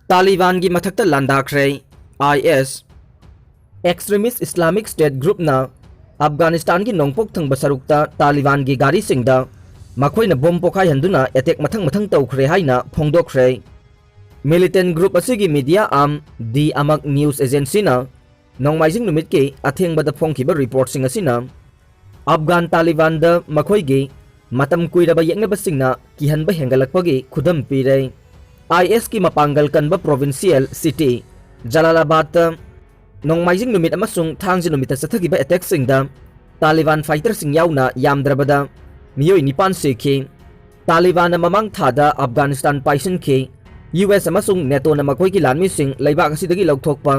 तालिबान की मथक्ता लंदाखरे IS extremist Islamic State group ना अफगानिस्तान की नोंगपोक थंग बसरुकता तालिबान की गाड़ी सिंगदा मखोइना बोम पोखाई हंदुना अटैक मथंग मथंग तौखरे हाइना फोंगदोखरे मिलिटेंट ग्रुप असुगी media arm the Amaq news agency ना नोंगमाइजिंग नुमित के अथेंगबदा फोंगखिबा रिपोर्ट सिंग असिना अफगान तालिबान दा मखोइगी मतम कुइरबा येंगनबसिंगना किहनबा हेंगलकपगी खुदम पीरे IS की मपांगल कनबा प्रोविंशियल सिटी जलालाबाद नोंगमाइजिंग नुमित अमसुंग थांगजे नुमित सथगिबा अटैक सिंगदा तालिबान फाइटर सिंग याउना यामद्रबदा मियोय निपान सेखी तालिबान ममांग थादा अफगानिस्तान पाइसनखी US अमसुंग नेटो न मखोइ की लानमी सिंग लैबाक असिदगी लौथोकपा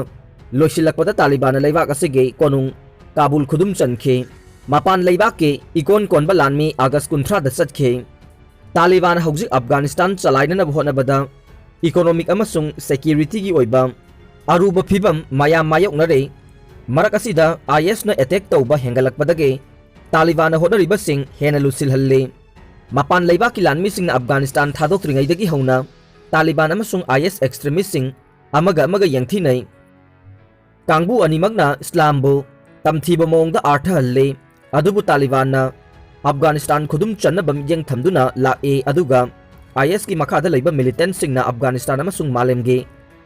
लोइसिलकपदा तालिबान लैबाक असिगे कोनुंग काबुल खुदुम चनखी मपान लैबाक के इकोन कोनबा लानमी अगस्त 19 दा चतखे तालिबान हौजिक अफगानिस्तान चलाइनब होनबदा इकोनॉमिक अमसुंग सिक्योरिटी की ओइबा अरुब फिबम मायाम मायोकनरे मरक असिदा IS न अटैक तौबा हेंगलकपदगे तालिबान होनरिबसिंग हेना लुसिलहल्ले मपान लैबाक की लानमी सिंग अफगानिस्तान थादोक्त्रिङैदगी हौना तालिबान अमसुंग IS एक्सट्रीमिस्ट सिंग अमगा यंगथीनै कांगबु अनिमगना इस्लामबु तमथीबा मोंगदा आर्थहल्ले अदुबु तालिबान ना अफगानिस्तान खुदुम चन्नबम यंग थमदुना लाए अदुगा IS की मखादा लैबा मिलिटेंट सिंगना अफगानिस्तान अमसुंग मालेमगे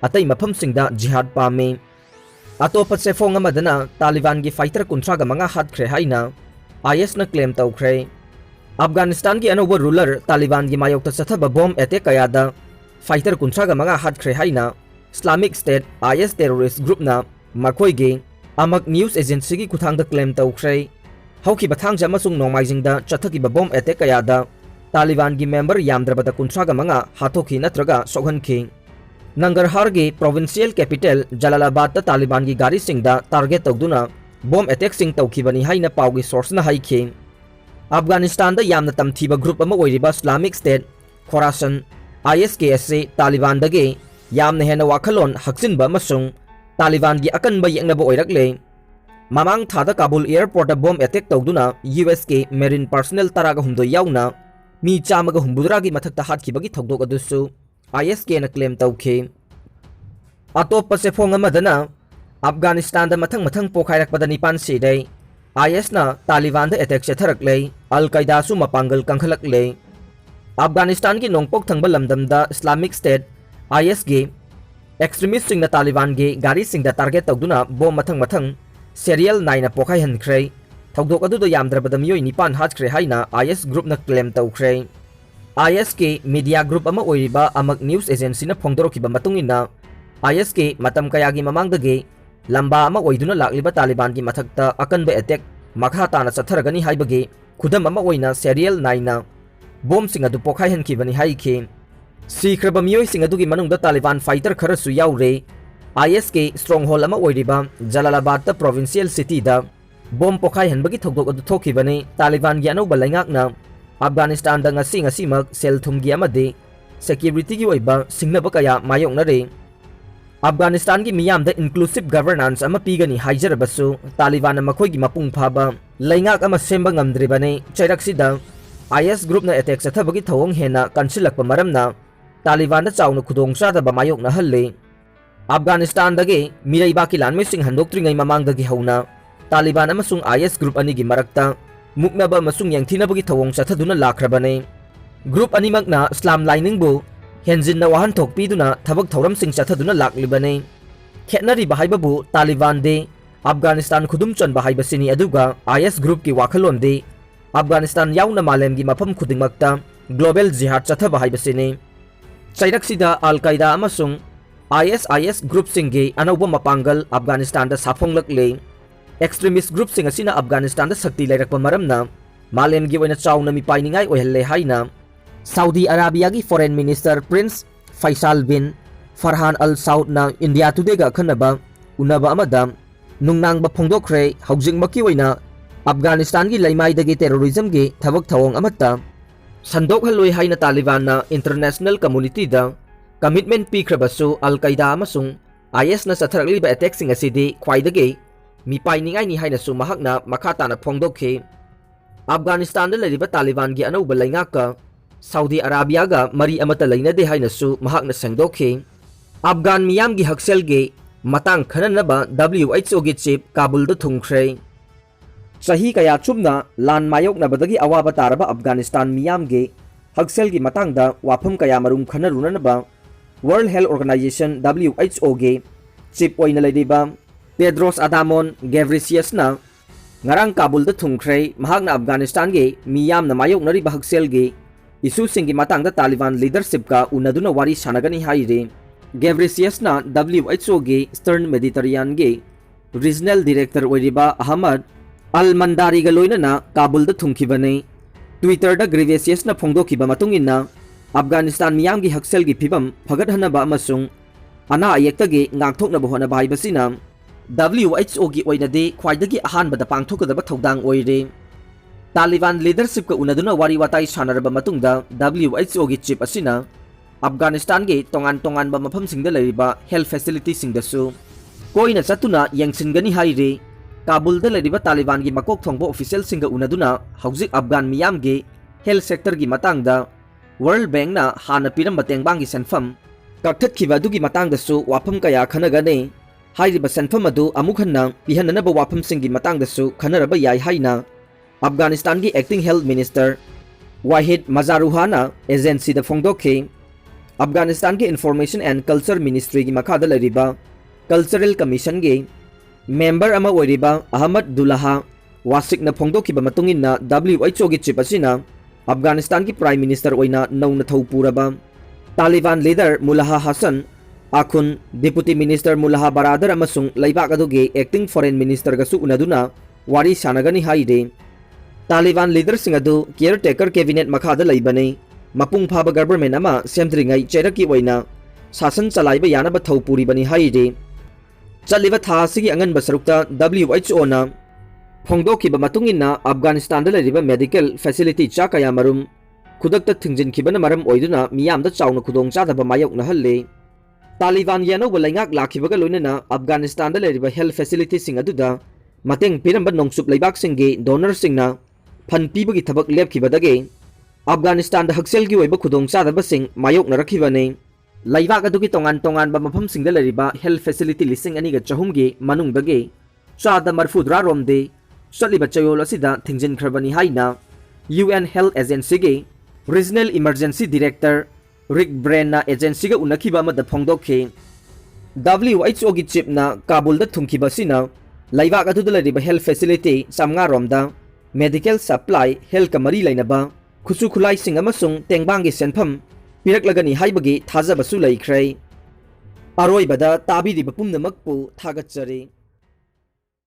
अतै मफम सिंगदा जिहाद पामे अतोप सेफोंग अमदना तालिबान की फाइटर 35 हादख्रे हाइना IS न क्लेम तौख्रे अफगानिस्तान की अनोबा रूलर तालिबान की मायोक्ता सथब बॉम्ब अटैक कयादा फाइटर 35 हादख्रे हाइना Islamic State IS terrorist group ना मखोइगे अमक न्यूज एजेंसी की खुथांगदा क्लेम तौख्रे हौखिबा थांगजा अमसुंग नोंगमाइजिंगदा चथकिबा बॉम्ब अटैक कयादा तालिबान की मेंबर यामद्रबदा 35 हाथोखी नत्रगा सोहनखी नंगरहार की प्रोविंशियल कैपिटल जलालाबाद तालिबान की गाड़ी सिंगदा टारगेट तौदुना बॉम्ब अटैक सिंग तौखिबनी हाइना पाउगी सोर्स न हाइखी अफगानिस्तान दा यामना तमथीबा ग्रुप अमा ओइरिबा इस्लामिक स्टेट खोरासन IS के एसे तालिबान दगे यामना हेना वाखलोन हक्सिनबा अमसुंग तालिबान की अकनबा येंगनबा ओइरकले ममांग थादा काबुल एयरपोर्ट बॉम्ब अटैक तौदुना US के मेरिन पर्सनल तरागा हुमदो याउना मी चामगा हुमबुदरा की मथक्ता हादखिबगी थौदोक अदुसु IS के न क्लेम तौखे अतोप सेफोंग अमदना अफगानिस्तान दा मथंग मथंग पोखाइरकपदा निपान सिदे IS ना तालिबान दा अटैक चथरकले अल कायदा सु मपांगल कंखलकले अफगानिस्तान की नोंगपोक थंगबा लमदमदा इस्लामिक स्टेट IS के एक्सट्रीमिस्ट सिंग तालिबान के गाड़ी सिंग टारगेट तौदुना बॉम्ब मथंग मथंग सीरियल 9 पोखाई हनख्रे थौदोक अदुदो यामद्रबदा मियोय निपान हादख्रे हाइना IS ग्रुप न क्लेम तौख्रे IS के मीडिया ग्रुप अमा ओइरिबा अमक न्यूज एजेंसी न फोंगदोरखिबा मतुंगिना IS के मतम कयागी ममांगदगे लंबा अमा ओइदुना लाक्लिबा तालिबान की मथक्ता अकनबा अटैक मखा ताना चथरगनी हाइबगे खुदम अमा ओइना सीरियल 9 ना बॉम्ब सिंग अदु पोखाई हनखिबनी हाइखे सीख्रबा मियोय सिंग अदुगी मनुंगदा तालिबान फाइटर खरसु याउरे IS के स्ट्रॉन्ग होल अमा ओइरिबा जलालाबाद ता प्रोविंशियल सिटी दा बॉम्ब पोखाई हनबगी थौदोक अदु थोखिबने तालिबान की अनौबा लैंगाकना अफगानिस्तान दा ngasi सेल थुमगी अमदे सिक्योरिटी की ओइबा सिंगनबा कया मायोकनरे अफगानिस्तान की मियाम दा इंक्लूसिव गवर्नेंस अमा पीगनी हाइजरबसु तालिबान मखोइगी मपुंग फाबा लैंगाक अमा सेंबा ngamdribane चैरक्सिदा IS ग्रुप न अटैक चथबगी थौंग हेना कंसिलकपा मरमना तालिबान दा चाउन खुदोंग चादबा मायोकना हल्ले अफगानिस्तान दगे मिरैबा की लानमे सिंग हंदोक्त्रिङै ममांगदगी हौना तालिबान अमसुंग IS ग्रुप अनिगी मरक्ता मुक्नबा अमसुंग यंगथिनबगी थौंग चथदुना लाख्रबने ग्रुप अनिमगना इस्लाम लाइनिंगबु हेंजिन वाहन थोकपीदुना थबक थौरम सिंग चथदुना लाक्लिबने खेतनरी बहाइबबु तालिबान दे अफगानिस्तान खुदुम चन बहाइबसिनी अदुगा IS ग्रुप की वाखलोन दे अफगानिस्तान याउना मालेम की मफम खुदिंगमक्ता ग्लोबल जिहाद चथबा हाइबसिनी चैरक्सिदा अल कायदा अमसुंग IS ग्रुप सिंगे अनौबा मपांगल अफगानिस्तान दा साफोंगलकले एक्सट्रीमिस्ट ग्रुप सिंग असिना अफगानिस्तान दा शक्ति लैरकपा मरमना मालेम की ओइना चाउना मी पाइनिंगाई ओहल्ले हाइना सऊदी अरेबिया की फॉरेन मिनिस्टर प्रिंस फैसल बिन फरहान अल साउद ना इंडिया टुडे गा खनबा उनबा अमदा नुंगनांगबा फोंदोखरे हौजिंगमकी ओइना अफगानिस्तान की लैमाइदगी टेररिज्म के थबक थवोंग अमता संदोखहलोय हाइना तालिबान ना इंटरनेशनल कम्युनिटी दा कमिटमेंट पीख्रबसु अल कायदा अमसुंग IS ना चथरकलिबा अटैक सिंग असिदि ख्वाइदगे मी पाइनिंगाइनी हाइनासु महकना मखा ताना फोंदोखे अफगानिस्तान दा लैरिबा तालिबान की अनौबा लैंगाका सऊदी अरेबिया गा मरी अमता लैनदे हाइनासु महकना संदोखे अफगान मियाम की हक्सेल के मतंग खननबा WHO की चीफ काबुल थुंख्रे सही कया चुमना लान मायोकनबदगी अवाब तारबा अफगानिस्तान मियाम के हक्सेल की मतंगदा वाफम कया मरुम खनरुननबा वर्ल्ड हेल्थ ऑर्गेनाइजेशन WHO के चीफ ओइना लेदिबा टेड्रोस अदामोन गेब्रेसियसना ngarang Kabul da thungkhre mahakna Afghanistan ge miyam na mayoknari bahaksel ge isu singi matang da Taliban leadership ka unaduna wari sanagani haire Gebresius na WHO ge Eastern Mediterranean ge regional director oiriba Ahmad Al-Mandari ga loina na Kabul da thungkhibane Twitter da Gebresius na phongdokiba matung inna Afghanistan miyam gi haksel gi phibam phagat hanaba amasung ana ayekta ge ngakthokna bohona baibasina WHO की ओइनदे ख्वाइदगी अहानबदा पांगथोकदबा थौदांग ओइरे Taliban leadership का उनदुना वारी वाताई सानरबा मतुंगदा WHO की chief असिना अफगानिस्तान के तोंगान तोंगानबा मफमसिंगदा लैरिबा health facility सिंगदसु Koyna चतुना यंगसिनगनी हाइरे काबुलदा लैरिबा Taliban की मकोक thongba official सिंगा उनदुना हौजिक अफगान मियाम के health sector की मतंगदा वर्ल्ड बैंक ना हाना पिरंबा तेंगबांगी सेनफम कक्थतखिबा दुगी मतंगदसु वाफम कया खनगने हाइरिबा सेनफम अदु अमुखन्ना पिहननबा वाफमसिंगी मतंगदसु खनरबा याय हाइना अफगानिस्तान की एक्टिंग हेल्थ मिनिस्टर वाहिद मजारुहाना एजेंसी द फोंगदोखे अफगानिस्तान के इंफॉर्मेशन एंड कल्चर मिनिस्ट्री की मखादा लरिबा कल्चरल कमीशन के मेंबर अमा ओइरिबा अहमद दुल्हा वासिक न फोंगदोखिबा मतुंगिना WHO की चीफ असिना अफगानिस्तान की प्राइम मिनिस्टर ओइना नौना थौपुरबा तालिबान लीडर मुल्ला हसन आखुन डिप्यूटी मिनिस्टर मुल्ला बरादर अमसुंग लैबाक अदुगे एक्टिंग फॉरेन मिनिस्टर गसु उनदुना वारी सानगनी हाइरे तालिबान लीडर सिंग अदु केयर टेकर कैबिनेट मखादा लैबने मपुंग फाबा गवर्नमेंट अमा सेमद्रिंगाई चेरकी ओइना शासन चलाइबा यानबा थौपुरिबनी हाइरे चलिबा थासिगी अंगन बसरुक्ता WHO ना फोंगदोखिबा मतुंगिना अफगानिस्तान दा लैरिबा मेडिकल फैसिलिटी चाकया मरुम खुदक्ता थिंजिनखिबना मरम ओइदुना मियामदा चाउना खुदोंग चादबा मायोकना हल्ले तालिबान यानोब लैंगाक लाखिबगा लोइनना अफगानिस्तान लेरिबा हेल्थ फैसिलिटी सिंग अदुदा मतेंग पिरंबा नोंगसुप लैबाक सिंगे डोनर सिंगना फन पीबगी थबक लेपखिबदगे अफगानिस्तान दा हक्सेल की ओइबा खुदोंग चादबा सिंग मायोक नरखिबने लैबाक अदुगी तोंगान तोंगान बा मफम सिंग दा लेरिबा हेल्थ फैसिलिटी लिसिंग अनिगा चहुमगे मनुंगदगे चादा मरफुद्रा रोमदे चलिबा चयोल असिदा थिंजिनख्रबनी हाइना UN हेल्थ एजेंसी के regional emergency director Rick Brennan agency का उनखिबा मद फोंगदोखे WHO की चीफ ना काबुल द थुंखिबसिना लैबाक अदुदा लैरिबा हेल्थ फैसिलिटी सामगा रोमदा मेडिकल सप्लाई हेल्थ का मरी लैनबा खुसु खुलाई सिंग अमसुंग तेंगबांगी सेनफम पिरकलगनी हाइबगी थाजबसु लैख्रै अरोइबदा ताबिरिबा पुमनमकपु थागतचरे।